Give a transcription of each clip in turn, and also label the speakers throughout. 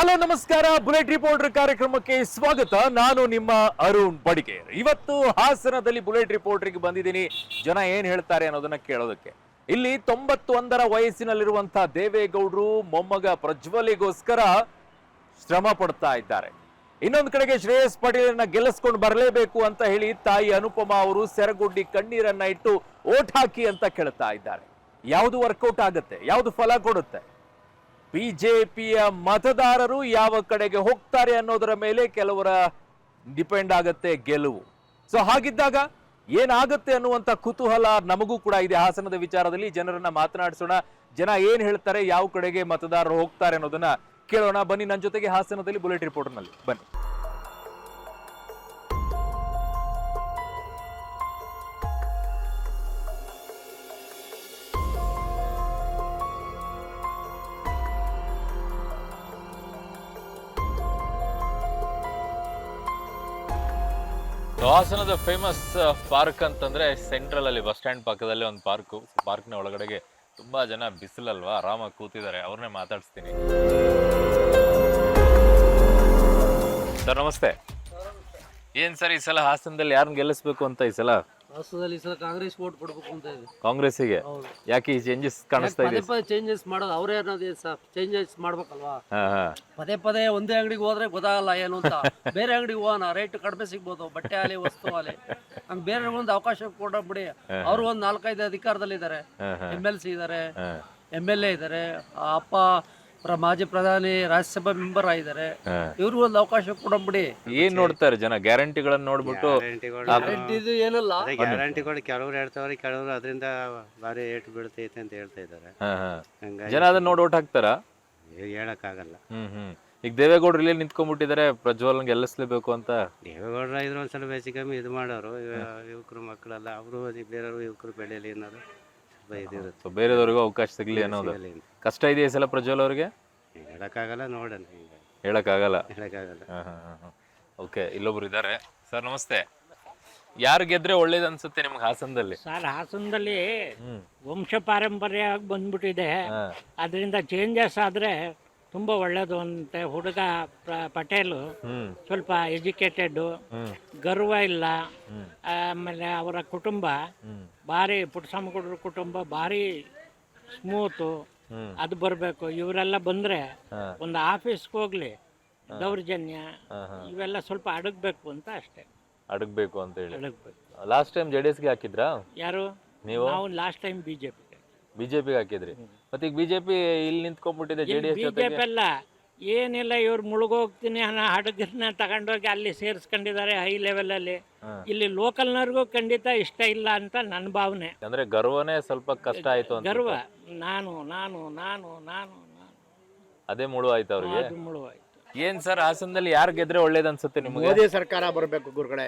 Speaker 1: Hello ನಮಸ್ಕಾರ, bullet reporter ಕಾರ್ಯಕ್ರಮಕ್ಕೆ ಸ್ವಾಗತ. ನಾನು ನಿಮ್ಮ ಅರುಣ್ ಬಡಿಗೇರ್. ಇವತ್ತು ಹಾಸನದಲ್ಲಿ ಬುಲೆಟ್ ರಿಪೋರ್ಟರ್ಗೆ ಬಂದಿದ್ದೀನಿ. ಜನ ಏನ್ ಹೇಳ್ತಾರೆ ಅನ್ನೋದನ್ನ ಕೇಳೋದಕ್ಕೆ. ಇಲ್ಲಿ 91ರ ವಯಸ್ಸಿನಲ್ಲಿರುವಂತಹ ದೇವೇಗೌಡರು ಮೊಮ್ಮಗ ಪ್ರಜ್ವಲಿಗೋಸ್ಕರ ಶ್ರಮ ಪಡ್ತಾ ಇದ್ದಾರೆ. ಇನ್ನೊಂದು ಕಡೆಗೆ ಶ್ರೇಯಸ್ ಪಟೇಲನ್ನ ಗೆಲ್ಲಿಸ್ಕೊಂಡು ಬರಲೇಬೇಕು ಅಂತ ಹೇಳಿ ತಾಯಿ ಅನುಪಮಾ ಅವರು ಸೆರಗುಡ್ಡಿ ಕಣ್ಣೀರನ್ನ ಇಟ್ಟು ಓಟ್ ಹಾಕಿ ಅಂತ ಕೇಳ್ತಾ ಇದ್ದಾರೆ. ಯಾವುದು ವರ್ಕೌಟ್ ಆಗುತ್ತೆ, ಯಾವುದು ಫಲ ಕೊಡುತ್ತೆ? ಬಿಜೆಪಿಯ ಮತದಾರರು ಯಾವ ಕಡೆಗೆ ಹೋಗ್ತಾರೆ ಅನ್ನೋದರ ಮೇಲೆ ಕೆಲವರ ಡಿಪೆಂಡ್ ಆಗುತ್ತೆ ಗೆಲುವು. ಸೊ ಹಾಗಿದ್ದಾಗ ಏನಾಗುತ್ತೆ ಅನ್ನುವಂತ ಕುತೂಹಲ ನಮಗೂ ಕೂಡ ಇದೆ. ಹಾಸನದ ವಿಚಾರದಲ್ಲಿ ಜನರನ್ನ ಮಾತನಾಡಿಸೋಣ. ಜನ ಏನ್ ಹೇಳ್ತಾರೆ, ಯಾವ ಕಡೆಗೆ ಮತದಾರರು ಹೋಗ್ತಾರೆ ಅನ್ನೋದನ್ನ ಕೇಳೋಣ. ಬನ್ನಿ ನನ್ನ ಜೊತೆಗೆ ಹಾಸನದಲ್ಲಿ ಬುಲೆಟ್ ರಿಪೋರ್ಟರ್ ನಲ್ಲಿ ಬನ್ನಿ. ಹಾಸನದ ಫೇಮಸ್ ಪಾರ್ಕ್ ಅಂತಂದ್ರೆ ಸೆಂಟ್ರಲ್ ಅಲ್ಲಿ ಬಸ್ ಸ್ಟ್ಯಾಂಡ್ ಪಕ್ಕದಲ್ಲಿ ಒಂದು ಪಾರ್ಕ್ನ ಒಳಗಡೆಗೆ ತುಂಬಾ ಜನ ಬಿಸಿಲಲ್ವಾ ಆರಾಮಾಗಿ ಕೂತಿದ್ದಾರೆ. ಅವ್ರನ್ನೇ ಮಾತಾಡಿಸ್ತೀನಿ. ಸರ್ ನಮಸ್ತೆ. ಏನ್ ಸರ್ ಈ ಸಲ ಹಾಸನದಲ್ಲಿ ಯಾರನ್ನ ಗೆಲ್ಲಿಸ್ಬೇಕು ಅಂತ? ಈ ಸಲ
Speaker 2: ಹಾಸನದಲ್ಲಿ ಕಾಂಗ್ರೆಸ್ ವೋಟ್ ಕೊಡ್ಬೇಕು ಅಂತ ಇದೆ.
Speaker 1: ಕಾಂಗ್ರೆಸ್ಸಿಗೆ ಯಾಕೆ ಈ ಚೇಂಜಸ್ ಕಾಣಿಸ್ತಾ ಇದೆ?
Speaker 2: ಪದೇ ಚೇಂಜಸ್ ಮಾಡೋದು ಅವರೇ ಅನ್ನೋದು ಚೇಂಜಸ್ ಮಾಡ್ಬೇಕಲ್ವಾ? ಪದೇ ಪದೇ ಒಂದೇ ಅಂಗಡಿಗೆ ಹೋದ್ರೆ ಗೊತ್ತಾಗಲ್ಲ ಏನು ಅಂತ. ಬೇರೆ ಅಂಗಡಿಗೆ ಹೋಗೋಣ, ರೇಟ್ ಕಡಿಮೆ ಸಿಗ್ಬೋದು, ಬಟ್ಟೆ ಆಲಿ ವಸ್ತು ಆಲಿ. ಹಂಗ್ ಬೇರೆ ಒಂದು ಅವಕಾಶ ಕೊಡಬಿಡಿ. ಅವರು ಒಂದ್ 4-5 ಅಧಿಕಾರದಲ್ಲಿ ಇದಾರೆ. MLC ಇದಾರೆ, MLA ಇದಾರೆ, ಅಪ್ಪ ಮಾಜಿ ಪ್ರಧಾನಿ ರಾಜ್ಯಸಭಾ ಮೆಂಬರ್ ಆಗಿದ್ದಾರೆ. ಇವ್ರಿಗೂ ಒಂದು ಅವಕಾಶ ಕೊಡಬಿಡಿ.
Speaker 1: ಏನ್ ನೋಡ್ತಾರೆ ಜನ? ಗ್ಯಾರಂಟಿಗಳನ್ನ ನೋಡ್ಬಿಟ್ಟು
Speaker 2: ಇದು ಏನಲ್ಲ,
Speaker 3: ಗ್ಯಾರಂಟಿಗಳು ಕೆಲವ್ರು ಹೇಳ್ತಾವ್ರೆ, ಕೆಲವ್ರು ಅದರಿಂದ ಭಾರಿ ಏಟು ಬೀಳ್ತೈತೆ ಅಂತ ಹೇಳ್ತಾ ಇದಾರೆ.
Speaker 1: ಜನ ಅದನ್ನ ನೋಡಿ ಓಟ್ ಹಾಕ್ತಾರ?
Speaker 3: ಹೇಳಕ್ಕಾಗಲ್ಲ.
Speaker 1: ಈಗ ದೇವೇಗೌಡರು ಇಲ್ಲಿ ನಿಂತ್ಕೊಂಡ್ಬಿಟ್ಟಿದ್ದಾರೆ, ಪ್ರಜ್ವಲ್ ಗೆಲ್ಲಿಸ್ಲೇಬೇಕು ಅಂತ.
Speaker 3: ದೇವೇಗೌಡರ ಇದ್ರು ಒಂದ್ಸಲ ಬೇಸಿ ಕಮ್ಮಿ ಇದು ಮಾಡೋರು. ಯುವಕರು ಮಕ್ಕಳೆಲ್ಲ ಅವರು ಬೇರೆಯವರು ಯುವಕರು ಬೆಳೆಯಲಿ ಅನ್ನೋದು ಇದಿರುತ್ತೆ.
Speaker 1: ಬೇರೆದವ್ರಿಗೂ ಅವಕಾಶ ಸಿಗ್ಲಿ ಅನ್ನೋದು. ಕಷ್ಟ ಇದೆಯಾ ಈ ಸಲ ಪ್ರಜ್ವಲ್ ಅವ್ರಿಗೆ?
Speaker 3: ಹೇಳಕ್ಕಾಗಲ್ಲ, ನೋಡೋಣ.
Speaker 1: ಹೇಳಕ್ಕಾಗಲ್ಲ.
Speaker 4: ಓಕೆ, ಇಲ್ಲೊಬ್ರು ಇದ್ದಾರೆ. ಸರ್ ನಮಸ್ತೆ. ಯಾರು ಗೆದ್ರೆ ಒಳ್ಳೇದು ಅನ್ಸುತ್ತೆ ನಿಮ್ಗೆ ಹಾಸನದಲ್ಲಿ?
Speaker 5: ಸರ್ ಹಾಸನದಲ್ಲಿ ವಂಶ ಪಾರಂಪರ್ಯ ಬಂದ್ಬಿಟ್ಟಿದೆ. ಅದರಿಂದ ಚೇಂಜಸ್ ಆದ್ರೆ ತುಂಬಾ ಒಳ್ಳೇದು ಅಂತೆ. ಹುಡುಗ ಪಟೇಲು ಸ್ವಲ್ಪ ಎಜುಕೇಟೆಡ್, ಗರ್ವ ಇಲ್ಲ. ಆಮೇಲೆ ಅವರ ಕುಟುಂಬ ಭಾರಿ, ಪುಟ್ಟಸ್ವಾಮಿಗೌಡರ ಕುಟುಂಬ ಭಾರಿ ಸ್ಮೂತು. ಅದು ಬರಬೇಕು. ಇವರೆಲ್ಲ ಬಂದ್ರೆ ಒಂದು ಆಫೀಸ್ಗೆ ಹೋಗ್ಲಿ ದೌರ್ಜನ್ಯ ಇವೆಲ್ಲ ಸ್ವಲ್ಪ ಅಡಗಬೇಕು ಅಂತ ಅಷ್ಟೇ.
Speaker 1: ಅಡಗಬೇಕು ಅಂತ ಹೇಳಿ.
Speaker 5: ಅಡಗಬೇಕು.
Speaker 1: ಲಾಸ್ಟ್ ಟೈಮ್ JDS-ಗೆ ಹಾಕಿದ್ರಾ
Speaker 5: ಯಾರು?
Speaker 1: ನೀವು?
Speaker 5: ನಾವು ಲಾಸ್ಟ್ ಟೈಮ್
Speaker 1: ಬಿಜೆಪಿಗೆ ಹಾಕಿದ್ರಿ. ಮತ್ತೆ ಈಗ ಬಿಜೆಪಿ ಇಲ್ಲಿ ನಿಂತ್ಕೊಂಡ್ಬಿಟ್ಟಿದೆ. JDS
Speaker 5: ಬಿಜೆಪಿ ಅಲ್ಲ ಏನಿಲ್ಲ, ಇವ್ರು ಮುಳುಗೋಗ್ತೀನಿ ಅನ್ನೋ ಹಡಗನ್ನ ತಗೊಂಡೋಗಿ ಅಲ್ಲಿ ಸೇರಿಸ್ಕೊಂಡಿದ್ದಾರೆ ಹೈ ಲೆವೆಲ್ ಅಲ್ಲಿ. ಇಲ್ಲಿ ಲೋಕಲ್ನವ್ರಿಗೂ ಖಂಡಿತ ಇಷ್ಟ ಇಲ್ಲ ಅಂತ ನನ್ನ ಭಾವನೆ.
Speaker 1: ಅಂದ್ರೆ ಗರ್ವನೇ ಸ್ವಲ್ಪ ಕಷ್ಟ ಆಯ್ತು ಅಂತ.
Speaker 5: ಗರ್ವ, ನಾನು ನಾನು ನಾನು ನಾನು
Speaker 1: ಅದೇ ಮುಳು ಆಯ್ತು ಅವ್ರಿಗೆ.
Speaker 5: ಅದು ಮುಳುವಾಯ್ತು.
Speaker 1: ಏನ್ ಸರ್ ಹಾಸನದಲ್ಲಿ ಯಾರು ಗೆದ್ರೆ ಒಳ್ಳೇದ್ ಅನ್ಸುತ್ತೆ ನಿಮ್ಗೆ?
Speaker 6: ಮೋದಿ ಸರ್ಕಾರ ಬರಬೇಕು ಗುರುಗಳೇ.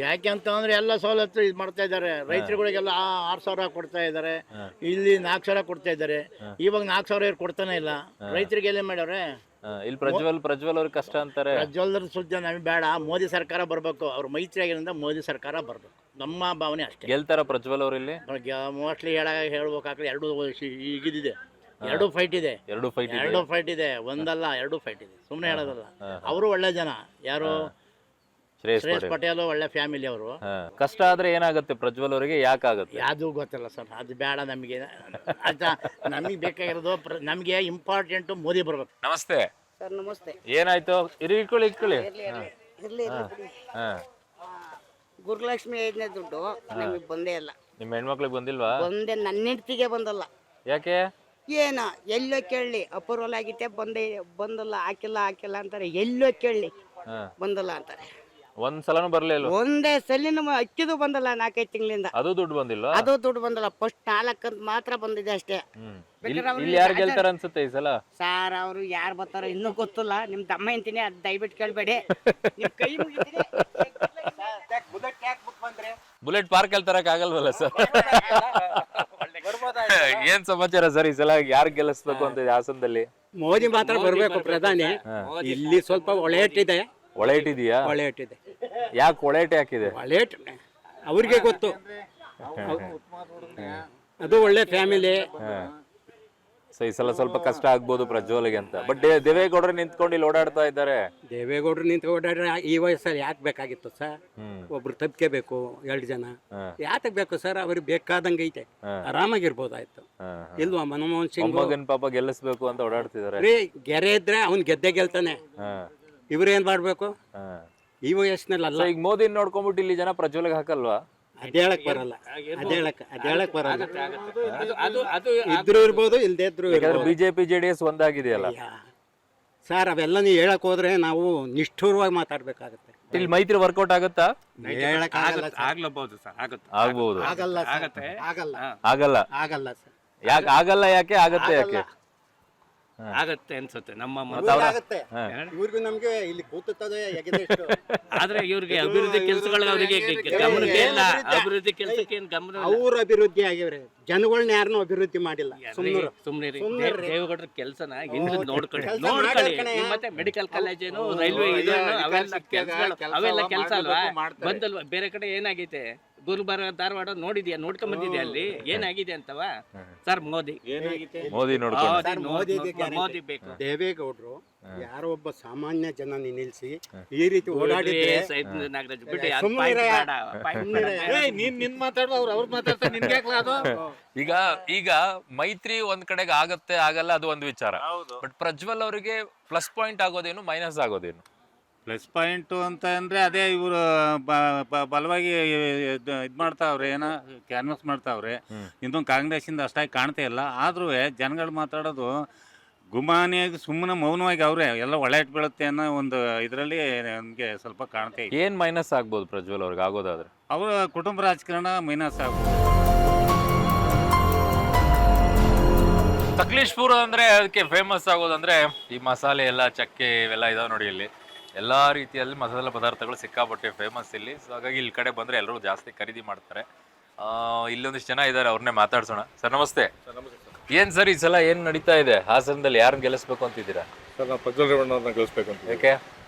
Speaker 1: ಯಾಕೆ
Speaker 6: ಅಂತ ಅಂದ್ರೆ ಎಲ್ಲ ಸವಲತ್ತು ಇದು ಮಾಡ್ತಾ ಇದ್ದಾರೆ. ರೈತರುಗಳಿಗೆಲ್ಲ 6,000 ಕೊಡ್ತಾ ಇದ್ದಾರೆ. ಇಲ್ಲಿ 4,000 ಕೊಡ್ತಾ ಇದ್ದಾರೆ. ಇವಾಗ 4,000 ಕೊಡ್ತಾನೆ ಇಲ್ಲ. ರೈತರಿಗೆ ಎಲ್ಲಿ ಮಾಡ್ಯಾವ್ರೆ?
Speaker 1: ಇಲ್ಲಿ ಪ್ರಜ್ವಲ್ ಅವ್ರಿಗೆ ಕಷ್ಟ ಅಂತಾರೆ.
Speaker 6: ಪ್ರಜ್ವಲ್ರ ಸುದ್ದಿ ನಮಗೆ ಬೇಡ. ಮೋದಿ ಸರ್ಕಾರ ಬರ್ಬೇಕು. ಅವ್ರು ಮೈತ್ರಿ ಆಗಿರೋದ್ರಿಂದ ಮೋದಿ ಸರ್ಕಾರ ಬರ್ಬೇಕು, ನಮ್ಮ ಭಾವನೆ ಅಷ್ಟೇ.
Speaker 1: ಗೆಲ್ತಾರ ಪ್ರಜ್ವಲ್ ಅವ್ರು ಇಲ್ಲಿ?
Speaker 6: ಮೋಸ್ಟ್ಲಿ ಹೇಳ್ಬೇಕಾಗ್ಲಿ. ಈಗಿದೆ, ಎರಡು ಫೈಟ್ ಇದೆ. ಒಂದಲ್ಲ, 2 ಫೈಟ್ ಇದೆ. ಸುಮ್ಮನೆ ಹೇಳೋದಲ್ಲ. ಅವರು ಒಳ್ಳೆ ಜನ. ಯಾರು? ಶ್ರೇಯಸ್ ಪಟೇಲ್ ಒಳ್ಳೆ ಫ್ಯಾಮಿಲಿ ಅವರು.
Speaker 1: ಕಷ್ಟ ಆದ್ರೆ ಏನಾಗುತ್ತೆ ಪ್ರಜ್ವಲ್ ಅವರಿಗೆ? ಯಾಕಾಗುತ್ತೆ
Speaker 6: ಯಾವುದು ಗೊತ್ತಿಲ್ಲ ಸರ್. ಅದು ಬೇಡ ನಮಗೆ. ನಮಗೆ ಬೇಕಾಗಿರೋದು, ನಮಗೆ ಇಂಪಾರ್ಟೆಂಟ್ ಮೋದಿ ಬರ್ಬೇಕು.
Speaker 1: ನಮಸ್ತೆ
Speaker 7: ಸರ್. ನಮಸ್ತೆ.
Speaker 1: ಏನಾಯ್ತು? ಇಟ್ಕೊಳ್ಳಿ.
Speaker 7: ಗುರುಲಕ್ಷ್ಮಿ 5ನೇ ದುಡ್ಡು ನಮಗೆ ಬಂದೇ ಇಲ್ಲ.
Speaker 1: ನಿಮ್ಮ ಹೆಣ್ಮಕ್ಳಿಗೆ ಬಂದಿಲ್ವಾ?
Speaker 7: ಬಂದೆ, ನನ್ನ ಹೆಂಡತಿಗೆ ಬಂದಲ್ಲ.
Speaker 1: ಯಾಕೆ?
Speaker 7: ಏನ ಎಲ್ಲೋ ಕೇಳಲಿ, ಅಪೂರ್ವಲ್ ಆಗಿತ್ತೆ ಬಂದಲ್ಲ, ಹಾಕಿಲ್ಲ ಅಂತಾರೆ. ಎಲ್ಲೋ ಕೇಳಲಿ, ಬಂದಲ್ಲ ಅಂತಾರೆ.
Speaker 1: ಒಂದ್ಸಲನೂ ಬರ್ಲಿಲ್ಲ.
Speaker 7: ಒಂದೇ ಸಲಿನ ಅಕ್ಕಿದು ಬಂದಲ್ಲ 4-5 ತಿಂಗಳಿಂದ.
Speaker 1: ಅದು ದುಡ್ಡು ಬಂದಿಲ್ಲ.
Speaker 7: ಅದು ದುಡ್ಡು ಬಂದಲ್ಲ. ಫಸ್ಟ್ 4 ಮಾತ್ರ ಬಂದಿದೆ ಅಷ್ಟೇ.
Speaker 1: ಇಲ್ಲಿ ಯಾರು ಗೆಲ್ತಾರ ಅನ್ಸುತ್ತೆ ಈ ಸಲ?
Speaker 7: ಸಾರ್ ಅವರು ಯಾರು ಬರ್ತಾರೋ ಇನ್ನೂ ಗೊತ್ತಿಲ್ಲ. ನಿಮ್ ತಮ್ಮ ಅಂತೀನಿ, ಅದು ದಯವಿಟ್ಟು ಕೇಳ್ಬೇಡಿ. ಕೈ ಮುಗಿತೀನಿ.
Speaker 1: ಬುಲೆಟ್ ಪಾರ್ಕ್ ಅಲ್ಲಿ ತರಕ್ ಆಗಲ್ವಲ್ಲ ಸರ್? ಏನ್ ಸಮಾಚಾರ ಸರ್? ಈ ಸಲ ಯಾರು ಗೆಲ್ಲಿಸ್ಬೇಕು ಅಂತ ಹಾಸನದಲ್ಲಿ?
Speaker 2: ಮೋದಿ ಮಾತ್ರ ಬರ್ಬೇಕು ಪ್ರಧಾನಿ. ಇಲ್ಲಿ ಸ್ವಲ್ಪ ಒಳ್ಳೆಯಿದೆ.
Speaker 1: ಒಳ್ಳೆಯಿಟ್ಟಿದೆಯಾ?
Speaker 2: ಒಳ್ಳೆಯಿದೆ.
Speaker 1: ಯಾಕೆ ಒಳ್ಳೆಯಿಟ್ಟು ಹಾಕಿದೆ?
Speaker 2: ಒಳ್ಳೆಯಿಟ್ ಅವ್ರಿಗೆ ಗೊತ್ತು. ಅದು ಒಳ್ಳೆ ಫ್ಯಾಮಿಲಿ.
Speaker 1: ಸೊ ಈ ಸಲ ಸ್ವಲ್ಪ ಕಷ್ಟ ಆಗ್ಬೋದು ಪ್ರಜ್ವಲ್ಗೆ ಅಂತ. ಬಟ್ ದೇವೇಗೌಡರು ನಿಂತ್ಕೊಂಡು ಇಲ್ಲಿ ಓಡಾಡ್ತಾ ಇದ್ದಾರೆ.
Speaker 8: ದೇವೇಗೌಡರು ನಿಂತು ಓಡಾಡ್ರೆ ಈ ವಯಸ್ಸಲ್ಲಿ ಯಾಕೆ ಬೇಕಾಗಿತ್ತು ಸರ್? ಒಬ್ರು ತಪ್ಪಿಗೆ ಬೇಕು 2 ಜನ, ಯಾತಕ್ ಬೇಕು ಸರ್? ಅವ್ರಿಗೆ ಬೇಕಾದಂಗೆ ಐತೆ, ಆರಾಮಾಗಿರ್ಬೋದಾಯ್ತು. ಇಲ್ವಾ? ಮನಮೋಹನ್ ಸಿಂಗ್
Speaker 1: ಮಗನ್ ಪಾಪ ಗೆಲ್ಲಿಸ್ಬೇಕು ಅಂತ ಓಡಾಡ್ತಿದ್ದಾರೆ.
Speaker 8: ರೀ, ಗೆರೆ ಇದ್ರೆ ಅವ್ನ್ ಗೆದ್ದೆ ಗೆಲ್ತಾನೆ. ಇವ್ರೇನ್ ಮಾಡ್ಬೇಕು ಈ ವಯಸ್ಸಿನಲ್ಲ?
Speaker 1: ಈಗ ಮೋದಿ ನೋಡ್ಕೊಂಡ್ಬಿಟ್ಟು ಇಲ್ಲಿ ಜನ ಪ್ರಜ್ವಲ್ಗೆ ಹಾಕಲ್ವಾ?
Speaker 8: ಅದೇಳಕ್ ಬರಲ್ಲ, ಅದೇಳಕ್ ಬರಲ್ಲ. ಇದ್ರು ಇರ್ಬೋದು, ಇಲ್ದೇ ಇದ್ರು
Speaker 1: ಯಾಕಂದ್ರೆ ಬಿಜೆಪಿ ಜೆಡಿಎಸ್ ಒಂದಾಗಿದೆಯಲ್ಲ
Speaker 8: ಸರ್. ಅವೆಲ್ಲ ನೀವು ಹೇಳಕ್ ಹೋದ್ರೆ ನಾವು ನಿಷ್ಠುರವಾಗಿ ಮಾತಾಡ್ಬೇಕಾಗತ್ತೆ.
Speaker 1: ಇಲ್ಲಿ ಮೈತ್ರಿ ವರ್ಕೌಟ್ ಆಗುತ್ತಾ?
Speaker 8: ಹೇಳಕ್ ಆಗಲ್ಲ,
Speaker 3: ಆಗ್ಲಬಹುದು ಸರ್, ಆಗುತ್ತೆ,
Speaker 1: ಆಗ್ಬಹುದು.
Speaker 8: ಆಗಲ್ಲ,
Speaker 3: ಆಗತ್ತೆ,
Speaker 1: ಆಗಲ್ಲ,
Speaker 8: ಆಗಲ್ಲ ಸರ್.
Speaker 1: ಯಾಕೆ ಆಗಲ್ಲ? ಯಾಕೆ ಆಗತ್ತೆ? ಯಾಕೆ
Speaker 3: ಆಗತ್ತೆ ಅನ್ಸುತ್ತೆ ನಮ್ಮ
Speaker 8: ಆಗತ್ತೆ. ಇವ್ರಿಗೂ ನಮ್ಗೆ ಇಲ್ಲಿ ಕೂತದೆ
Speaker 3: ಆದ್ರೆ ಇವ್ರಿಗೆ ಅಭಿವೃದ್ಧಿ ಕೆಲಸಗಳು ಅವರಿಗೆ ಗಮನಕ್ಕೆ ಇಲ್ಲ. ಅಭಿವೃದ್ಧಿ ಕೆಲಸಕ್ಕೆ ಏನ್ ಗಮನ?
Speaker 8: ಅವ್ರ ಅಭಿವೃದ್ಧಿ ಆಗಿವ್ರೆ, ಜನಗಳನ್ನ ಯಾರನ್ನೂ ಅಭಿವೃದ್ಧಿ ಮಾಡಿಲ್ಲ.
Speaker 3: ಸುಮ್ನೆ ದೇವೇಗೌಡರ ಕೆಲಸನ ಹಿಂದೆ ನೋಡ್ಕೊಳ್ಳಿ. ಮತ್ತೆ ಮೆಡಿಕಲ್ ಕಾಲೇಜ್ ಏನು, ರೈಲ್ವೆ ಇದೇನು, ಅವೆಲ್ಲ ಕೆಲಸ ಅಲ್ವಾ? ಬಂದಲ್ವಾ? ಬೇರೆ ಕಡೆ ಏನಾಗೈತೆ? ಗುಲ್ಬರ್ಗ, ಧಾರವಾಡ ನೋಡಿದ್ಯಾ? ನೋಡ್ಕೊಂಡ್ ಬಂದಿದ್ಯಾ? ಅಲ್ಲಿ ಏನಾಗಿದೆ ಅಂತವ ಸರ್? ಮೋದಿ ಮೋದಿ ಬೇಕು.
Speaker 8: ದೇವೇಗೌಡರು ಯಾರೋ ಒಬ್ಬ ಸಾಮಾನ್ಯ ಜನ ನಿಲ್ಲಿಸಿ ಈ ರೀತಿ ಓಡಾಡಿದ್ರೆ
Speaker 3: ನಾಗರಾಜ್
Speaker 1: ಈಗ ಮೈತ್ರಿ ಒಂದ್ ಕಡೆಗೆ ಆಗತ್ತೆ ಆಗಲ್ಲ ಅದು ಒಂದು ವಿಚಾರ. ಬಟ್ ಪ್ರಜ್ವಲ್ ಅವರಿಗೆ ಪ್ಲಸ್ ಪಾಯಿಂಟ್ ಆಗೋದೇನು, ಮೈನಸ್ ಆಗೋದೇನು?
Speaker 9: ಪ್ಲಸ್ ಪಾಯಿಂಟು ಅಂತ ಅಂದರೆ ಅದೇ ಇವರು ಬಲವಾಗಿ ಇದು ಮಾಡ್ತಾವ್ರೆ, ಏನೋ ಕ್ಯಾನ್ವಸ್ ಮಾಡ್ತಾವ್ರೆ. ಇನ್ನೊಂದು ಕಾಂಗ್ರೆಸ್ಸಿಂದ ಅಷ್ಟಾಗಿ ಕಾಣ್ತಾ ಇಲ್ಲ. ಆದ್ರೂ ಜನಗಳು ಮಾತಾಡೋದು ಗುಮಾನಿಯಾಗಿ ಸುಮ್ಮನೆ ಮೌನವಾಗಿ ಅವ್ರೆ ಎಲ್ಲ ಒಳ್ಳೆ ಇಟ್ಟು ಬೀಳುತ್ತೆ ಅನ್ನೋ ಒಂದು ಇದರಲ್ಲಿ ನಮಗೆ ಸ್ವಲ್ಪ ಕಾಣ್ತಾ ಇದೆ.
Speaker 1: ಏನ್ ಮೈನಸ್ ಆಗ್ಬೋದು ಪ್ರಜ್ವಲ್ ಅವ್ರಿಗೆ ಆಗೋದಾದ್ರೆ?
Speaker 9: ಅವರ ಕುಟುಂಬ ರಾಜಕಾರಣ ಮೈನಸ್ ಆಗ್ಬೋದು.
Speaker 1: ಸಕಲೇಶ್ಪುರ ಅಂದ್ರೆ ಅದಕ್ಕೆ ಫೇಮಸ್ ಆಗೋದಂದ್ರೆ ಈ ಮಸಾಲೆ ಎಲ್ಲ, ಚಕ್ಕೆ ಇವೆಲ್ಲ ಇದಾವೆ ನೋಡಿ. ಇಲ್ಲಿ ಎಲ್ಲಾ ರೀತಿಯಲ್ಲಿ ಮಸಾಲೆ ಪದಾರ್ಥಗಳು ಸಿಕ್ಕಾಪಟ್ಟೆ ಫೇಮಸ್ ಇಲ್ಲಿ. ಸೊ ಹಾಗಾಗಿ ಇಲ್ಲಿ ಕಡೆ ಬಂದ್ರೆ ಎಲ್ಲರೂ ಜಾಸ್ತಿ ಖರೀದಿ ಮಾಡ್ತಾರೆ. ಇಲ್ಲೊಂದಿಷ್ಟು ಜನ ಇದ್ದಾರೆ, ಅವ್ರನ್ನೇ ಮಾತಾಡ್ಸೋಣ. ಸರ್ ನಮಸ್ತೆ. ಏನ್ ಸರ್ ಈ ಸಲ ಏನ್ ನಡೀತಾ ಇದೆ ಹಾಸನದಲ್ಲಿ? ಯಾರನ್ನ ಗೆಲ್ಲಿಸ್ಬೇಕು ಅಂತಿದ್ದೀರಾ?
Speaker 10: ಸರ್ ನಾವು ಪ್ರಜ್ವಲ್ ರೇವಣ್ಣವ್ರನ್ನ ಗೆಲ್ಲಿಸ್ಬೇಕು ಅಂತ.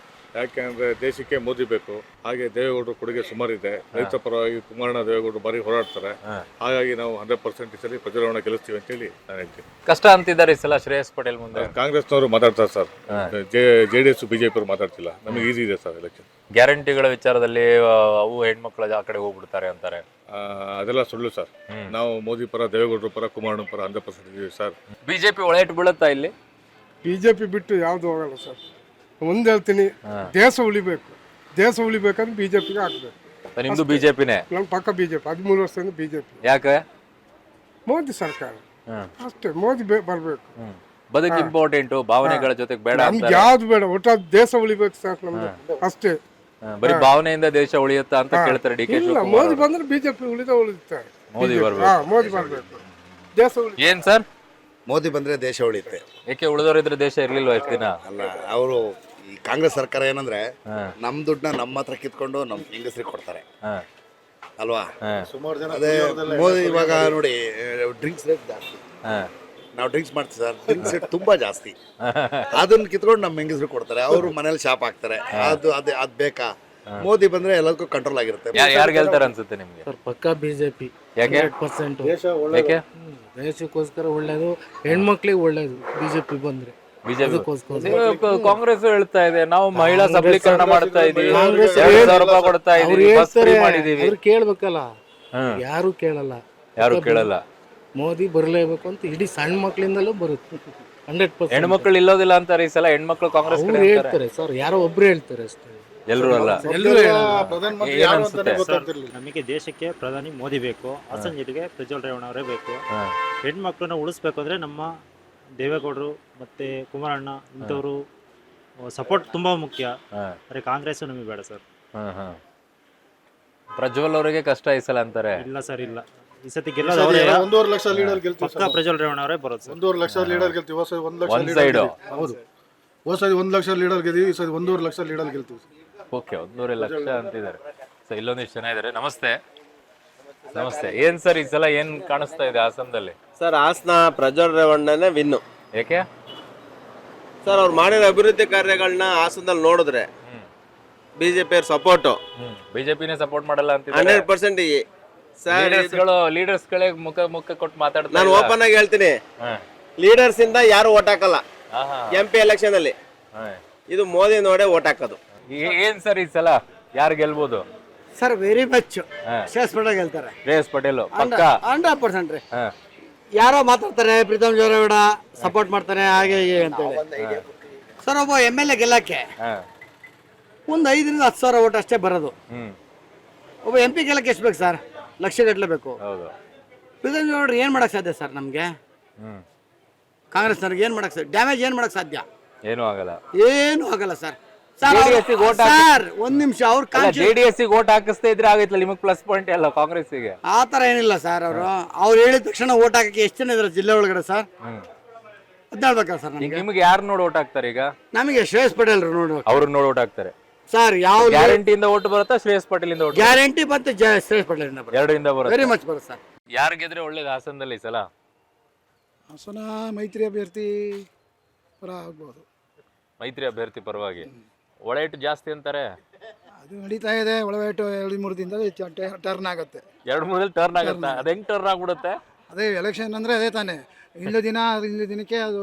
Speaker 10: ಯಾಕೆಂದ್ರೆ ದೇಶಕ್ಕೆ ಮೋದಿ ಬೇಕು. ಹಾಗೆ ದೇವೇಗೌಡರು ಕೊಡುಗೆ ಸುಮಾರಿದೆ. ರೈತ ಪರವಾಗಿ ಕುಮಾರಣ್ಣ ದೇವೇಗೌಡರು ಬಾರಿ ಹೋರಾಡ್ತಾರೆ. ಹಾಗಾಗಿ ನಾವು 100% ಈ ಸಲ ಪ್ರಜ್ವಲ್ ರೇವಣ್ಣ ಗೆಲ್ಲಿಸ್ತೀವಿ ಅಂತೇಳಿ ನಾನು ಹೇಳ್ತೀನಿ.
Speaker 1: ಕಷ್ಟ ಅಂತಿದ್ದಾರೆ ಈ ಸಲ ಶ್ರೇಯಸ್ ಪಟೇಲ್ ಮುಂದೆ.
Speaker 10: ಕಾಂಗ್ರೆಸ್ನವರು ಮಾತಾಡ್ತಾರೆ ಸರ್, JDS BJP ಅವರು ಮಾತಾಡ್ತಿಲ್ಲ. ನಮಗೆ ಈಸಿ ಇದೆ ಸರ್ ಎಲೆಕ್ಷನ್.
Speaker 1: ಗ್ಯಾರಂಟಿಗಳ ವಿಚಾರದಲ್ಲಿ ಅವು ಹೆಣ್ಮಕ್ಳು ಆ ಕಡೆ ಹೋಗ್ಬಿಡ್ತಾರೆ ಅಂತಾರೆ.
Speaker 10: ಅದೆಲ್ಲ ಸುಳ್ಳು ಸರ್. ನಾವು ಮೋದಿ ಪರ, ದೇವೇಗೌಡರ ಪರ, ಕುಮಾರಣ್ಣ ಪರ 100% ಇದೀವಿ ಸರ್.
Speaker 1: ಬಿಜೆಪಿ ಒಳೆ ಇಟ್ಟು ಬೀಳುತ್ತಾ ಇಲ್ಲಿ?
Speaker 11: ಬಿಜೆಪಿ ಬಿಟ್ಟು ಯಾವ್ದು ಹೋಗಲ್ಲ ಸರ್. ಒಂದ್ ಹೇಳ್ತೀನಿ, ದೇಶ ಉಳಿಬೇಕು. ದೇಶ ಉಳಿಬೇಕಂದ್ರೆ ಬಿಜೆಪಿಗೆ ಹಾಕ್ಬೇಕು.
Speaker 1: ನಿಮ್ದು ಬಿಜೆಪಿನೇ?
Speaker 11: ನಮ್ ಪಕ್ಕ ಬಿಜೆಪಿ. 13 ವರ್ಷದಿಂದ ಬಿಜೆಪಿ.
Speaker 1: ಯಾಕೆ?
Speaker 11: ಮೋದಿ ಸರ್ಕಾರ ಅಷ್ಟೇ. ಮೋದಿ ಬರ್ಬೇಕು.
Speaker 1: ಬದುಕು ಇಂಪಾರ್ಟೆಂಟ್, ಭಾವನೆಗಳ ಜೊತೆಗೆ ಬೇಡ.
Speaker 11: ನಮ್ಗೆ ಯಾವ್ದು ಬೇಡ, ಒಟ್ಟಾಗಿ ದೇಶ ಉಳಿಬೇಕು ಸರ್ ನಮ್ದು ಅಷ್ಟೇ.
Speaker 1: ಬರೀ ಭಾವನೆಯಿಂದ ದೇಶ ಉಳಿಯುತ್ತಾ ಅಂತ ಕೇಳ್ತಾರೆ ಡಿ ಕೆ ಶಿವಕುಮಾರ್.
Speaker 11: ಮೋದಿ ಬಂದ್ರೆ ಬಿಜೆಪಿ ಉಳಿತಾರೆ.
Speaker 1: ಮೋದಿ ಬರ್ಬೇಕು.
Speaker 11: ಮೋದಿ ಬರ್ಬೇಕು, ದೇಶ ಉಳಿ.
Speaker 1: ಏನ್ ಸರ್?
Speaker 12: ಮೋದಿ ಬಂದ್ರೆ ದೇಶ ಉಳಿಯುತ್ತೆ.
Speaker 1: ಏಕೆ ಉಳಿದವರಿದ್ರೆ ದೇಶ ಇರ್ಲಿಲ್ವಾ ಇಷ್ಟು ದಿನ?
Speaker 12: ಅಲ್ಲ, ಅವರು ಈ ಕಾಂಗ್ರೆಸ್ ಸರ್ಕಾರ ಏನಂದ್ರೆ ನಮ್ ದುಡ್ಡನ್ನ ನಮ್ಮ ಹತ್ರ ಕಿತ್ಕೊಂಡು ನಮ್ ಹೆಂಗಸ್ರಿಗೆ ಕೊಡ್ತಾರೆ ಅಲ್ವಾ? ಅದೇ ಮೋದಿ ಇವಾಗ ನೋಡಿ, ಡ್ರಿಂಕ್ಸ್ ರೇಟ್ ಜಾಸ್ತಿ. ನಾವು ಡ್ರಿಂಕ್ಸ್ ಮಾಡ್ತೀವಿ ಸರ್, ಡ್ರಿಂಕ್ಸ್ ರೇಟ್ ತುಂಬಾ ಜಾಸ್ತಿ. ಅದನ್ನ ಕಿತ್ಕೊಂಡು ನಮ್ಮ ಹೆಂಗಸ್ರಿಗೆ ಕೊಡ್ತಾರೆ. ಅವರು ಮನೇಲಿ ಶಾಪ್ ಹಾಕ್ತಾರೆ. ಅದ್ ಬೇಕಾ? ಮೋದಿ ಬಂದ್ರೆ ಎಲ್ಲದಕ್ಕೂ ಕಂಟ್ರೋಲ್ ಆಗಿರುತ್ತೆ.
Speaker 1: ಯಾರು ಗೆಲ್ತಾರೆ ಅನ್ಸುತ್ತೆ ನಿಮ್ಗೆ?
Speaker 2: ಪಕ್ಕ ಬಿಜೆಪಿ.
Speaker 1: ಯಾಕೆ?
Speaker 2: 100%.
Speaker 1: ಯಾಕೆ?
Speaker 2: ದೇಶಕ್ಕೋಸ್ಕರ ಒಳ್ಳೇದು, ಹೆಣ್ಮಕ್ಳಿಗೆ ಒಳ್ಳೇದು ಬಿಜೆಪಿ ಬಂದ್ರೆ.
Speaker 1: ಕಾಂಗ್ರೆಸ್ ಹೇಳ್ತಾ ಇದೆ ನಾವು ಮಹಿಳಾ ಸಬಲೀಕರಣ ಮಾಡ್ತಾ ಇದೀವಿ, 2,000 ರೂಪಾಯಿ ಕೊಡ್ತಾ ಇದೀವಿ, ಬಸ್ ಫ್ರೀ ಮಾಡಿದೀವಿ.
Speaker 2: ಅವ್ರು ಕೇಳ್ಬೇಕಲ್ಲ, ಯಾರು ಕೇಳಲ್ಲ.
Speaker 1: ಯಾರು ಕೇಳಲ್ಲ.
Speaker 2: ಮೋದಿ ಬರ್ಲೇಬೇಕು ಅಂತ ಇಡೀ ಸಣ್ಣ ಮಕ್ಳಿಂದಲೂ ಬರುತ್ತೆ. 100%.
Speaker 1: ಹೆಣ್ಮಕ್ಳು ಇಲ್ಲೋದಿಲ್ಲ ಅಂತಾರೆ ಈ ಸಲ. ಹೆಣ್ಮಕ್ಳು ಕಾಂಗ್ರೆಸ್ ಕಡೆ
Speaker 2: ಹೇಳ್ತಾರೆ ಸರ್, ಯಾರೋ ಒಬ್ರು ಹೇಳ್ತಾರೆ ಅಷ್ಟೇ,
Speaker 1: ಎಲ್ಲರೂ ಅಲ್ಲ.
Speaker 13: ನಮಗೆ ದೇಶಕ್ಕೆ ಪ್ರಧಾನಿ ಮೋದಿ ಬೇಕು. ಹಾಸನ ಜಿಲ್ಲೆಗೆ ಪ್ರಜ್ವಲ್ ರೇವಣ್ಣ ಅವರೇ ಬೇಕು. ಹೆಣ್ಮಕ್ಳನ್ನ ಉಳಿಸ್ಬೇಕು ಅಂದ್ರೆ ನಮ್ಮ ದೇವೇಗೌಡರು ಮತ್ತೆ ಕುಮಾರಣ್ಣ ಇಂಥವ್ರು ಸಪೋರ್ಟ್ ತುಂಬಾ ಮುಖ್ಯ. ಅರೆ ಕಾಂಗ್ರೆಸ್ ನಮಗೆ ಬೇಡ ಸರ್.
Speaker 1: ಪ್ರಜ್ವಲ್ ಅವರಿಗೆ ಕಷ್ಟ ಈ ಸಲ ಅಂತಾರೆ.
Speaker 13: ಇಲ್ಲ ಸರ್, ಇಲ್ಲ. ಈ ಸತಿ ಗೆಲ್ಲೋದು 1.5 ಲಕ್ಷ ಲೀಡರ್ ಗೆಲ್ತೀವಿ. ಪಕ್ಕ ಪ್ರಜ್ವಲ್ ರೇವಣ್ಣ ಅವರೇ ಬರೋದು ಸರ್.
Speaker 11: 1.5 ಲಕ್ಷ ಲೀಡರ್ ಗೆಲ್ತೀವಿ. 1 ಲಕ್ಷ
Speaker 1: ಒಂದ್ ಸೈಡ್.
Speaker 11: ಹೌದು, ಹೋದ್ಸರಿ 1 ಲಕ್ಷ ಲೀಡರ್ ಗೆದ್ದೀವಿ. ಈ ಸರಿ 1.5 ಲಕ್ಷ ಲೀಡರ್ ಗೆಲ್ತೀವಿ.
Speaker 1: ಓಕೆ, 1.5 ಲಕ್ಷ ಅಂತಿದ್ದಾರೆ. ಸೊ ಇಲ್ಲೊಂದಿಷ್ಟು ಜನ ಇದ್ದಾರೆ. ನಮಸ್ತೆ. ನಮಸ್ತೆ. ಏನ್ ಸರ್ ಈ ಸಲ ಏನ್ ಕಾಣಿಸ್ತಾ ಇದೆ ಹಾಸನದಲ್ಲಿ?
Speaker 14: ಸರ್ ಹಾಸನ ಪ್ರಜ್ವಲ್ ರೇವಣ್ಣನೇ ವಿನ್ನು.
Speaker 1: ಯಾಕೆ
Speaker 14: ಸರ್? ಅವ್ರು ಮಾಡಿರೋ ಅಭಿವೃದ್ಧಿ ಕಾರ್ಯಗಳನ್ನ ಹಾಸನದಲ್ಲಿ ನೋಡಿದ್ರೆ ಬಿಜೆಪಿ ಅವ್ರ ಸಪೋರ್ಟು.
Speaker 1: ಬಿಜೆಪಿನೇ ಸಪೋರ್ಟ್ ಮಾಡಲ್ಲ ಅಂತ
Speaker 14: 100% ಸರ್.
Speaker 1: ಲೀಡರ್ಸ್ ಗಳೇ ಮುಖ ಕೊಟ್ಟು ಮಾತಾಡ್ತಾರೆ.
Speaker 14: ನಾನು ಓಪನ್ ಆಗಿ ಹೇಳ್ತೀನಿ, ಲೀಡರ್ಸ್ ಇಂದ ಯಾರು ಓಟ್ ಹಾಕಲ್ಲ MP ಎಲೆಕ್ಷನ್ ಅಲ್ಲಿ. ಇದು ಮೋದಿ ನೋಡೇ ಓಟ್ ಹಾಕೋದು.
Speaker 1: ಏನ್ ಸರ್ ಈ ಸಲ ಯಾರು ಗೆಲ್ಬೋದು?
Speaker 2: Sir very much Shreyas Patel ಗೆಲ್ತಾರೆ.
Speaker 1: ಶ್ರೇಯಸ್ ಪಟೇಲ್ ಪಕ್ಕ
Speaker 2: 100% ರೀ. ಯಾರೋ ಮಾತಾಡ್ತಾರೆ ಪ್ರೀತಮ್ ಜೋರಾಗೌಡ ಸಪೋರ್ಟ್ ಮಾಡ್ತಾನೆ ಹಾಗೆ ಹೀಗೆ ಅಂತೇಳಿ. ಸರ್ ಒಬ್ಬ MLA ಗೆಲ್ಲಕ್ಕೆ ಒಂದು 5 ರಿಂದ 10 ಸಾವಿರ ಓಟ್ ಅಷ್ಟೇ ಬರೋದು. ಒಬ್ಬ MP ಗೆಲ್ಲಕ್ಕೆ ಎಷ್ಟು ಬೇಕು ಸರ್? ಲಕ್ಷ ಗಟ್ಟಲೆ ಬೇಕು. ಪ್ರೀತಮ್ ಜೋರಾಗೌಡ ಏನ್ ಮಾಡಕ್ ಸಾಧ್ಯ ಸರ್? ನಮ್ಗೆ ಕಾಂಗ್ರೆಸ್ನವ್ರಿಗೆ ಏನ್ ಮಾಡಕ್ ಸಾಧ್ಯ? ಡ್ಯಾಮೇಜ್ ಏನ್ ಮಾಡಕ್ ಸಾಧ್ಯ?
Speaker 1: ಏನೂ ಆಗಲ್ಲ.
Speaker 2: ಏನು ಆಗಲ್ಲ ಸರ್. ಸರ್ ಒಂದ್ ನಿಮಿಷ ಅವ್ರ
Speaker 1: JDS ಓಟ್ ಹಾಕಿಸ್ತಾ ಇದ್ರೆ ಆಗೈತಲ್ಲ, ನಿಮಗೆ ಪ್ಲಸ್ ಪಾಯಿಂಟ್ ಅಲ್ಲ ಕಾಂಗ್ರೆಸ್ಸಿಗೆ.
Speaker 2: ಆ ತರ ಏನಿಲ್ಲ ಸರ್. ಅವ್ರು ಹೇಳಿದ ತಕ್ಷಣ ಓಟ್ ಹಾಕಕ್ಕೆ ಎಷ್ಟು ಜನ ಇದಾರೆ ಜಿಲ್ಲೆ ಒಳಗಡೆ ಸರ್? ಅದ್ ಹೇಳ್ಬೇಕಲ್ಲ ಸರ್.
Speaker 1: ನಿಮ್ಗೆ ಯಾರು ನೋಡಿ ಓಟ್ ಹಾಕ್ತಾರೆ ಈಗ?
Speaker 2: ನಮಗೆ ಶ್ರೇಯಸ್ ಪಟೇಲ್ ನೋಡ್ಬೇಕು.
Speaker 1: ಅವ್ರನ್ನ ನೋಡಿ ಓಟ್ ಹಾಕ್ತಾರೆ
Speaker 2: ಸರ್. ಯಾವ
Speaker 1: ಗ್ಯಾರಂಟಿಯಿಂದ ಓಟ್ ಬರುತ್ತಾ ಶ್ರೇಯಸ್ ಪಟೇಲ್ ಇಂದ?
Speaker 2: ಗ್ಯಾರಂಟಿ ಮತ್ತೆ ಶ್ರೇಯಸ್ ಪಟೇಲ್
Speaker 1: ಎರಡರಿಂದ ಬರುತ್ತೆ.
Speaker 2: ವೆರಿ ಮಚ್ ಬರುತ್ತೆ ಸರ್.
Speaker 1: ಯಾರು ಗೆದ್ರೆ ಒಳ್ಳೇದು ಹಾಸನದಲ್ಲಿ ಈ ಸಲ?
Speaker 15: ಹಾಸನ ಮೈತ್ರಿ ಅಭ್ಯರ್ಥಿ ಪರ ಆಗ್ಬೋದು.
Speaker 1: ಮೈತ್ರಿ ಅಭ್ಯರ್ಥಿ ಪರವಾಗಿ. ಒಳೇಟು ಜಾಸ್ತಿ ಅಂತಾರೆ.
Speaker 15: ಅದು ನಡೀತಾ ಇದೆ. ಒಳವೇಟು 2-3 ದಿನದಲ್ಲಿ ಟರ್ನ್ ಆಗುತ್ತೆ.
Speaker 1: 2-3 ಟರ್ನ್ ಆಗುತ್ತೆ. ಅದು ಹೆಂಗ್ ಟರ್ನ್ ಆಗ್ಬಿಡುತ್ತೆ?
Speaker 15: ಅದೇ ಎಲೆಕ್ಷನ್ ಅಂದರೆ ಅದೇ ತಾನೇ. ಇಂದು ದಿನಕ್ಕೆ ಅದು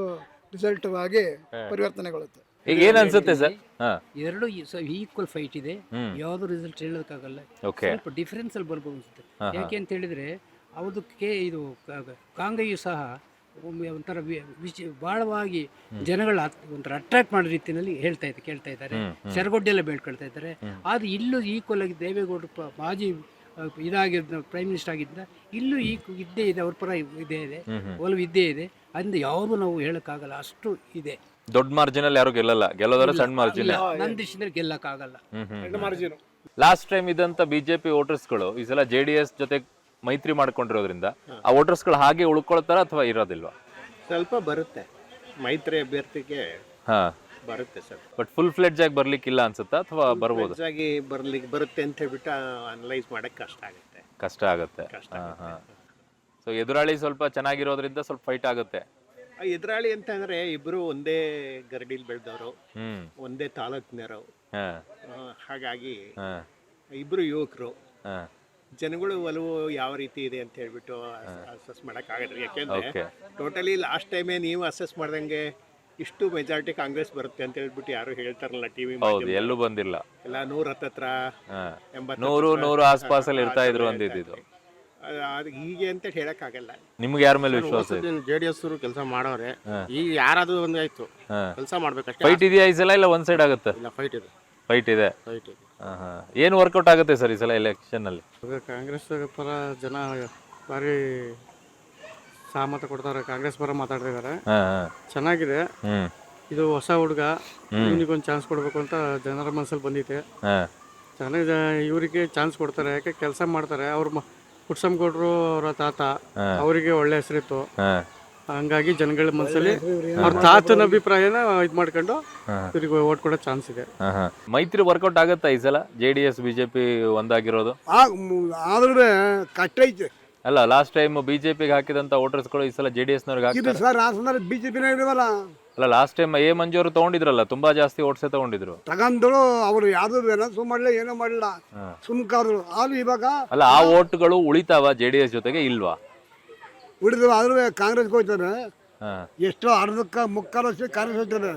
Speaker 15: ರಿಸಲ್ಟ್ ಆಗಿ ಪರಿವರ್ತನೆಗೊಳ್ಳುತ್ತೆ.
Speaker 1: ಈಗ ಏನ್ ಅನ್ಸುತ್ತೆ ಸರ್?
Speaker 2: ಎರಡು ಈಕ್ವಲ್ ಫೈಟ್ ಇದೆ. ಯಾವ್ದು ರಿಸಲ್ಟ್ ಹೇಳೋಕ್ಕಾಗಲ್ಲ. ಸ್ವಲ್ಪ ಡಿಫರೆನ್ಸ್ ಅಲ್ಲಿ ಬರ್ಬೋದು ಅನ್ಸುತ್ತೆ. ಯಾಕೆ ಅಂತ ಹೇಳಿದ್ರೆ ಅದಕ್ಕೆ ಇದು ಕಾಂಗ್ರೆಸ್ ಸಹ ಒಂಥರ ಬಹಳವಾಗಿ ಜನಗಳ ಒಂಥರ ಅಟ್ರಾಕ್ಟ್ ಮಾಡೋ ರೀತಿಯಲ್ಲಿ ಕೇಳ್ತಾ ಇದ್ದಾರೆ. ಸೆರಗೊಡ್ಡೆ ಎಲ್ಲ ಬೇಡ್ಕೊಳ್ತಾ ಇದ್ದಾರೆ. ಆದ್ರೆ ಇಲ್ಲೂ ಈಕ್ವಲ್ ಆಗಿ ದೇವೇಗೌಡರು ಮಾಜಿ ಇದಾಗಿದ್ದ ಪ್ರೈಮ್ ಮಿನಿಸ್ಟರ್ ಆಗಿದ್ದ ಇಲ್ಲೂ ಇದ್ದೇ ಇದೆ. ಅವ್ರ ಪರ ಇದೇ ಇದೆ, ಒಲವು ಇದ್ದೇ ಇದೆ. ಅಂದ ಯಾವುದು ನಾವು ಹೇಳಕ್ಕಾಗಲ್ಲ, ಅಷ್ಟು ಇದೆ.
Speaker 1: ದೊಡ್ಡ ಮಾರ್ಜಿನ್ ಅಲ್ಲಿ ಯಾರು ಗೆಲ್ಲಲ್ಲ. ಗೆಲ್ಲೋದ್ರೆ ಸಣ್ಣ ಮಾರ್ಜಿನ್.
Speaker 2: ನನ್ನ ದೇಶದಲ್ಲಿ ಗೆಲ್ಲಕ್ಕಾಗಲ್ಲ.
Speaker 1: ಲಾಸ್ಟ್ ಟೈಮ್ ಇದ್ದಂತ ಬಿಜೆಪಿ ವೋಟರ್ಸ್ಗಳು ಈ ಸಲ JDS ಜೊತೆ ಮೈತ್ರಿ ಮಾಡ್ಕೊಂಡಿರೋದ್ರಿಂದ ಆ ವೋಟರ್ಸ್ಗಳು ಹಾಗೆ ಉಳ್ಕೊಳ್ತಾರ ಅಥವಾ ಇರೋದಿಲ್ವಾ?
Speaker 16: ಸ್ವಲ್ಪ ಬರುತ್ತೆ, ಮೈತ್ರಿ ಅಭ್ಯರ್ಥಿಗೆ ಬರುತ್ತೆ ಸರ್.
Speaker 1: ಬಟ್ ಫುಲ್ ಫ್ಲೆಡ್ಜ್ ಆಗಿ ಬರ್ಲಿಕ್ಕಿಲ್ಲ ಅನ್ಸುತ್ತಾ ಅಥವಾ ಬರ್ಬೋದು?
Speaker 16: ಆಗಿ ಬರ್ಲಿಕ್ಕೆ ಬರುತ್ತೆ ಅಂತ ಹೇಳ್ಬಿಟ್ಟು ಅನಲೈಸ್ ಮಾಡಕ್ ಕಷ್ಟ ಆಗುತ್ತೆ.
Speaker 1: ಸೊ ಎದುರಾಳಿ ಸ್ವಲ್ಪ ಚೆನ್ನಾಗಿರೋದ್ರಿಂದ ಸ್ವಲ್ಪ ಫೈಟ್ ಆಗುತ್ತೆ.
Speaker 16: ಎದುರಾಳಿ ಅಂತ ಅಂದ್ರೆ ಇಬ್ರು ಒಂದೇ ಗರಡಿಲಿ ಬೆಳೆದವರು, ಒಂದೇ ತಾಲೂಕಿನವರು. ಹಾಗಾಗಿ ಇಬ್ರು ಯುವಕರು. ಜನಗಳು ಒಲವು ಯಾವ ರೀತಿ ಇದೆ ಅಂತ ಹೇಳ್ಬಿಟ್ಟು ಅಸೆಸ್ ಮಾಡಕ್ ಆಗಲ್ಲ. ಯಾಕೆಂದ್ರೆ ಟೋಟಲಿ ಲಾಸ್ಟ್ ಟೈಮೇ ನೀವು ಅಸೆಸ್ ಮಾಡ್ದಂಗೆ ಇಷ್ಟು ಮೆಜಾರಿಟಿ ಕಾಂಗ್ರೆಸ್ ಬರುತ್ತೆ ಅಂತ ಹೇಳ್ಬಿಟ್ಟು ಯಾರು ಹೇಳ್ತಾರಲ್ಲ ಟಿವಿ.
Speaker 1: ಎಲ್ಲೂ ಬಂದಿಲ್ಲ.
Speaker 16: ಎಲ್ಲ 100 ಹತ್ತತ್ರ
Speaker 1: 100 ಆಸ್ಪಾಸಲ್ಲಿ ಇರ್ತಾ ಇದ್ರು ಅಂದಿದ್ದು.
Speaker 16: ಹೀಗೆ ಅಂತ ಹೇಳಕ್ ಆಗಲ್ಲ.
Speaker 1: ನಿಮ್ಗೆ ಯಾರ ಮೇಲೆ ವಿಶ್ವಾಸ ಇದೆ?
Speaker 16: JDS ಕೆಲಸ ಮಾಡೋರೆ. ಈಗ ಯಾರಾದ್ರೂ ಒಂದು ಆಯ್ತು ಕೆಲಸ ಮಾಡ್ಬೇಕಷ್ಟೇ.
Speaker 1: ಫೈಟ್ ಇದೆಯಾ ಈ ಸಲ ಇಲ್ಲ ಒನ್ ಸೈಡ್ ಆಗುತ್ತೆ?
Speaker 16: ಇಲ್ಲ, ಫೈಟ್ ಇದೆ.
Speaker 1: ಫೈಟ್ ಇದೆ. ಏನು ವರ್ಕೌಟ್ ಆಗುತ್ತೆ ಸರ್ ಈ ಸಲ ಎಲೆಕ್ಷನ್ ಅಲ್ಲಿ?
Speaker 16: ಕಾಂಗ್ರೆಸ್ ಪರ ಜನ ಬಾರಿ ಸಹಮತ ಕೊಡ್ತಾರೆ. ಕಾಂಗ್ರೆಸ್ ಪರ ಮಾತಾಡ್ತಿದ್ದಾರೆ. ಚೆನ್ನಾಗಿದೆ. ಇದು ಹೊಸ ಹುಡುಗ, ಇವನಿಗೊಂದು ಚಾನ್ಸ್ ಕೊಡ್ಬೇಕು ಅಂತ ಜನರ ಮನಸ್ಸಲ್ಲಿ ಬಂದಿದೆ. ಚೆನ್ನಾಗಿದೆ. ಇವರಿಗೆ ಚಾನ್ಸ್ ಕೊಡ್ತಾರೆ. ಯಾಕೆ ಕೆಲಸ ಮಾಡ್ತಾರೆ. ಅವ್ರ ಪುಟ್ಸಮ್ಗೌಡ್ರು ಅವರ ತಾತ, ಅವರಿಗೆ ಒಳ್ಳೆ ಹೆಸರಿತ್ತು. ಹಂಗಾಗಿ ಜನಗಳ ಮನಸ್ಸಲ್ಲಿ ಅವ್ರ ತಾತನ ಅಭಿಪ್ರಾಯನ ಇದ್ ಮಾಡ್ಕೊಂಡು ಇವ್ರಿಗೆ ಓಟ್ ಕೊಡೋ ಚಾನ್ಸ್ ಇದೆ.
Speaker 1: ಮೈತ್ರಿ ವರ್ಕೌಟ್ ಆಗುತ್ತಾ ಈ ಸಲ? JDS BJP ಒಂದಾಗಿರೋದು
Speaker 11: ಆದ್ರೆ ಕಷ್ಟ ಐತೆ.
Speaker 1: ಅಲ್ಲ, ಲಾಸ್ಟ್ ಟೈಮ್ ಬಿಜೆಪಿಗೆ ಹಾಕಿದಂತ ವೋಟರ್ಸ್ಗಳು ಈ ಸಲ JDS ನವ್ರಿಗೆ ಹಾಕ್ತಾರೆ. ಅಲ್ಲ, ಲಾಸ್ಟ್ ಟೈಮ್ A ಮಂಜು ಅವರು ತಗೊಂಡಿದ್ರಲ್ಲ, ತುಂಬಾ ಜಾಸ್ತಿ ಓಟ್ಸೇ ತಗೊಂಡಿದ್ರು.
Speaker 11: ತಗೊಂಡ್ರು ಅವರು ಯಾವ್ದು ಮಾಡಲಿಲ್ಲ, ಏನೋ ಮಾಡಲಿಲ್ಲ, ಸುಮ್ಕಾದ್ರು. ಆದ್ರೂ ಇವಾಗ
Speaker 1: ಅಲ್ಲ, ಆ ಓಟ್ಗಳು ಉಳಿತಾವ JDS ಜೊತೆಗೆ ಇಲ್ವಾ?
Speaker 11: ಉಳಿದ್ರು. ಆದ್ರೂ ಕಾಂಗ್ರೆಸ್ಗೆ ಹೋಗ್ತಾರೆ. ಎಷ್ಟೋ ಅರ್ಧಕ್ಕ ಮುಕ್ಕಾಲು ವರ್ಷ ಕಾಂಗ್ರೆಸ್ ಹೋಗ್ತಾರೆ.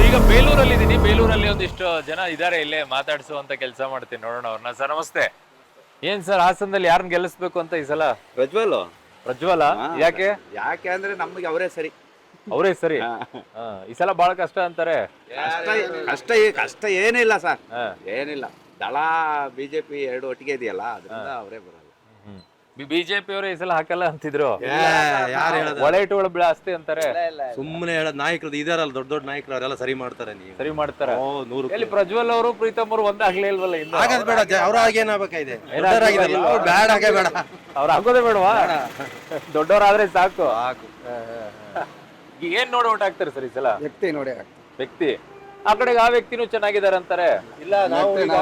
Speaker 1: ಈಗ ಬೇಲೂರಲ್ಲಿ ಇದೀನಿ. ಬೇಲೂರಲ್ಲಿ ಒಂದಿಷ್ಟು ಜನ ಇದಾರೆ, ಇಲ್ಲೇ ಮಾತಾಡಿಸುವಂತ ಕೆಲಸ ಮಾಡ್ತೀನಿ. ನೋಡೋಣ ಅವ್ರನ್ನ. ಸರ್ ನಮಸ್ತೆ. ಏನ್ ಸರ್, ಹಾಸನದಲ್ಲಿ ಯಾರನ್ನ ಗೆಲ್ಲಿಸ್ಬೇಕು ಅಂತ ಈ ಸಲ? ಪ್ರಜ್ವಲ. ಯಾಕೆ
Speaker 17: ಅಂದ್ರೆ ನಮ್ಗೆ ಅವರೇ ಸರಿ.
Speaker 1: ಅವರೇ ಸರಿ. ಈ ಸಲ ಬಹಳ ಕಷ್ಟ ಅಂತಾರೆ.
Speaker 17: ಕಷ್ಟ ಏನಿಲ್ಲ ಸರ್, ಏನಿಲ್ಲ. ದಳ ಬಿಜೆಪಿ ಎರಡು ಒಟ್ಟಿಗೆ ಇದೆಯಲ್ಲ, ಅದರಿಂದ ಅವರೇ ಬರಲ್ಲ.
Speaker 1: ಬಿಜೆಪಿ ಅವರೇ ಈ ಸಲ ಹಾಕಲ್ಲ ಅಂತಿದ್ರು. ಒಳೇಟುಗಳು ಜಾಸ್ತಿ ಅಂತಾರೆ.
Speaker 17: ಸುಮ್ಮನೆ ಹೇಳೋದು. ನಾಯಕರು ಇದಾರಲ್ಲ, ದೊಡ್ಡ ದೊಡ್ಡ ನಾಯಕರು, ಅವರೆಲ್ಲ ಸರಿ ಮಾಡ್ತಾರೆ. ನೀವು
Speaker 1: ಸರಿ ಮಾಡ್ತಾರೆ. ಎಲ್ಲಿ ಪ್ರಜ್ವಲ್ ಅವರು ಪ್ರೀತಮ್ ಅವರು ಒಂದಾಗ್ಲೇ ಇಲ್ವಲ್ಲ?
Speaker 17: ಆಗದ್ ಬೇಡ, ಅವ್ರ ಆಗೇನಾಗಬೇಕಾಗಿದೆ. ಬೇಡ,
Speaker 1: ಅವ್ರು ಆಗೋದೇ ಬೇಡವಾ? ದೊಡ್ಡವರಾದ್ರೆ ಸಾಕು. ಏನ್ ನೋಡಿ ಓಟ್ ಹಾಕ್ತಾರೆ ಸರ್ ಈ ಸಲ?
Speaker 15: ವ್ಯಕ್ತಿ ನೋಡಿ.
Speaker 1: ವ್ಯಕ್ತಿ ಆ ಕಡೆಗೆ ಆ ವ್ಯಕ್ತಿನೂ ಚೆನ್ನಾಗಿದ್ದಾರೆ ಅಂತಾರೆ.
Speaker 14: ಇಲ್ಲ ನಾವು ಈಗ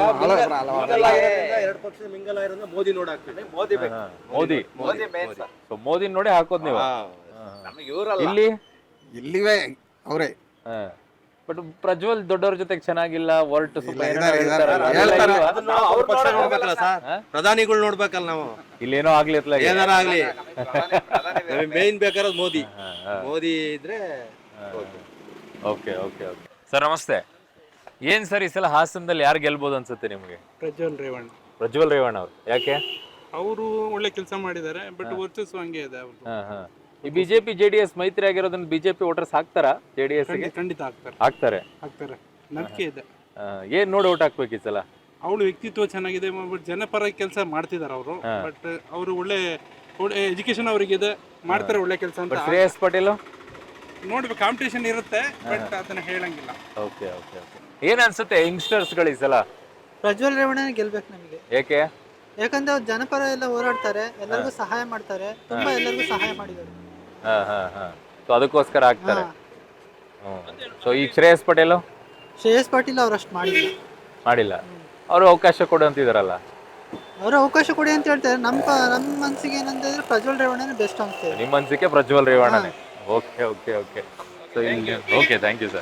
Speaker 14: ಎರಡು ಪಕ್ಷ ಮಿಂಗಲ್ ಆಗಿರೋದ್ರಿಂದ ಮೋದಿ ನೋಡಾಕ್ತೀವಿ. ಮೋದಿ ಬೇಕು.
Speaker 1: Modi
Speaker 14: Modi main sir.
Speaker 1: So Modi ನೋಡಿ ಹಾಕೋದ್ ನೀವು.
Speaker 14: ನಮಗೆ ಇವರಲ್ಲ.
Speaker 1: ಇಲ್ಲಿ
Speaker 15: ಇಲ್ಲಿವೇ ಅವರೇ
Speaker 1: ಬಟ್ ಪ್ರಜ್ವಲ್ ದೊಡ್ಡವ್ರ ಜೊತೆಗೆ ಚೆನ್ನಾಗಿಲ್ಲ, ಹೊರಟು
Speaker 14: ಪ್ರಧಾನಿಗಳು ನೋಡ್ಬೇಕಲ್ಲ ನಾವು.
Speaker 1: ಇಲ್ಲೇನೋ ಆಗ್ಲಿ ಅತ್ಲಾಗ
Speaker 14: ಏನಾರ ಆಗ್ಲಿ ಮೇನ್ ಬೇಕಾರೋದು ಮೋದಿ. ಮೋದಿ ಇದ್ರೆ
Speaker 1: ಓಕೆ ಓಕೆ ಓಕೆ. ಸರ್ ನಮಸ್ತೆ. ಏನ್ ಸರ್ ಈ ಸಲ ಹಾಸನದಲ್ಲಿ ಯಾರು ಗೆಲ್ಬೋದು ಅನ್ಸುತ್ತೆ ನಿಮ್ಗೆ?
Speaker 16: ಪ್ರಜ್ವಲ್ ರೇವಣ್ಣ.
Speaker 1: ಪ್ರಜ್ವಲ್ ರೇವಣ್ಣ ಅವ್ರು ಯಾಕೆ?
Speaker 16: ಅವರು ಒಳ್ಳೆ ಕೆಲಸ ಮಾಡಿದ್ದಾರೆ, ಬಟ್ ವರ್ಚಸ್ಸು ಹಂಗೆ ಇದೆ ಅವ್ರದ್ದು.
Speaker 1: ಈ ಬಿಜೆಪಿ ಜೆಡಿಎಸ್ ಮೈತ್ರಿ ಆಗಿರೋದನ್ನ ಬಿಜೆಪಿ ವೋಟರ್ಸ್ ಹಾಕ್ತಾರಾ ಜೆಡಿಎಸ್ ಗೆ?
Speaker 16: ಖಂಡಿತ ಆಗ್ತಾರೆ.
Speaker 1: ಹಾಕ್ತಾರೆ.
Speaker 16: ನಂಬಿಕೆ ಇದೆ.
Speaker 1: ಏನ್ ನೋಡಿ ಓಟ್ ಹಾಕ್ಬೇಕು ಈ ಸಲ?
Speaker 16: ಅವಳು ವ್ಯಕ್ತಿತ್ವ ಚೆನ್ನಾಗಿದೆ, ಬಟ್ ಜನಪರ ಕೆಲಸ ಮಾಡ್ತಿದ್ದಾರೆ ಅವರು. ಬಟ್ ಅವರು ಒಳ್ಳೆ ಎಜುಕೇಶನ್ ಅವರಿಗಿದೆ, ಮಾಡ್ತಾರೆ ಒಳ್ಳೆ ಕೆಲಸ ಅಂತ.
Speaker 1: ಶ್ರೇಯಸ್ ಪಟೇಲ್
Speaker 16: ನೋಡ್ಬೇಕು, ಕಾಂಪಿಟೇಷನ್ ಇರುತ್ತೆ, ಬಟ್ ಅದನ್ನ ಹೇಳಂಗಿಲ್ಲ.
Speaker 1: Okay okay okay. ಏನ್ ಅನ್ಸುತ್ತೆ ಯಂಗ್ಸ್ಟರ್ಸ್ ಗಳು ಈ ಸಲ?
Speaker 18: ಪ್ರಜ್ವಲ್ ರೇವಣ್ಣ ಗೆಲ್ಬೇಕು ನಮಗೆ.
Speaker 1: ಏಕೆ?
Speaker 18: ಯಾಕಂದ್ರೆ ಅವ್ರು ಜನಪರ ಎಲ್ಲ ಹೋರಾಡ್ತಾರೆ, ಎಲ್ಲರಿಗೂ ಸಹಾಯ ಮಾಡ್ತಾರೆ, ತುಂಬಾ ಎಲ್ಲರಿಗೂ ಸಹಾಯ ಮಾಡಿದ್ದಾರೆ.
Speaker 1: ಸೊ ಅದಕ್ಕೋಸ್ಕರ ಆಗ್ತಾರೆ. ಸೊ ಈಗ ಶ್ರೇಯಸ್ ಪಟೇಲ್
Speaker 18: ಅವ್ರು ಅಷ್ಟು
Speaker 1: ಮಾಡಿಲ್ಲ, ಅವರು ಅವಕಾಶ ಕೊಡು ಅಂತಿದಾರಲ್ಲ.
Speaker 18: ಅವರು ಅವಕಾಶ ಕೊಡಿ ಅಂತ ಹೇಳ್ತಾರೆ. ನಮ್ಮ ಮನಸ್ಸಿಗೆ ಏನಂತಂದ್ರೆ ಪ್ರಜ್ವಲ್ ರೇವಣ್ಣನೇ ಬೆಸ್ಟ್ ಅನ್ಸ್ತೇವೆ.
Speaker 1: ನಿಮ್ಮ ಅನ್ಸಿಕೆ ಪ್ರಜ್ವಲ್ ರೇವಣ್ಣನೇ. Okay okay okay. So okay, thank you sir.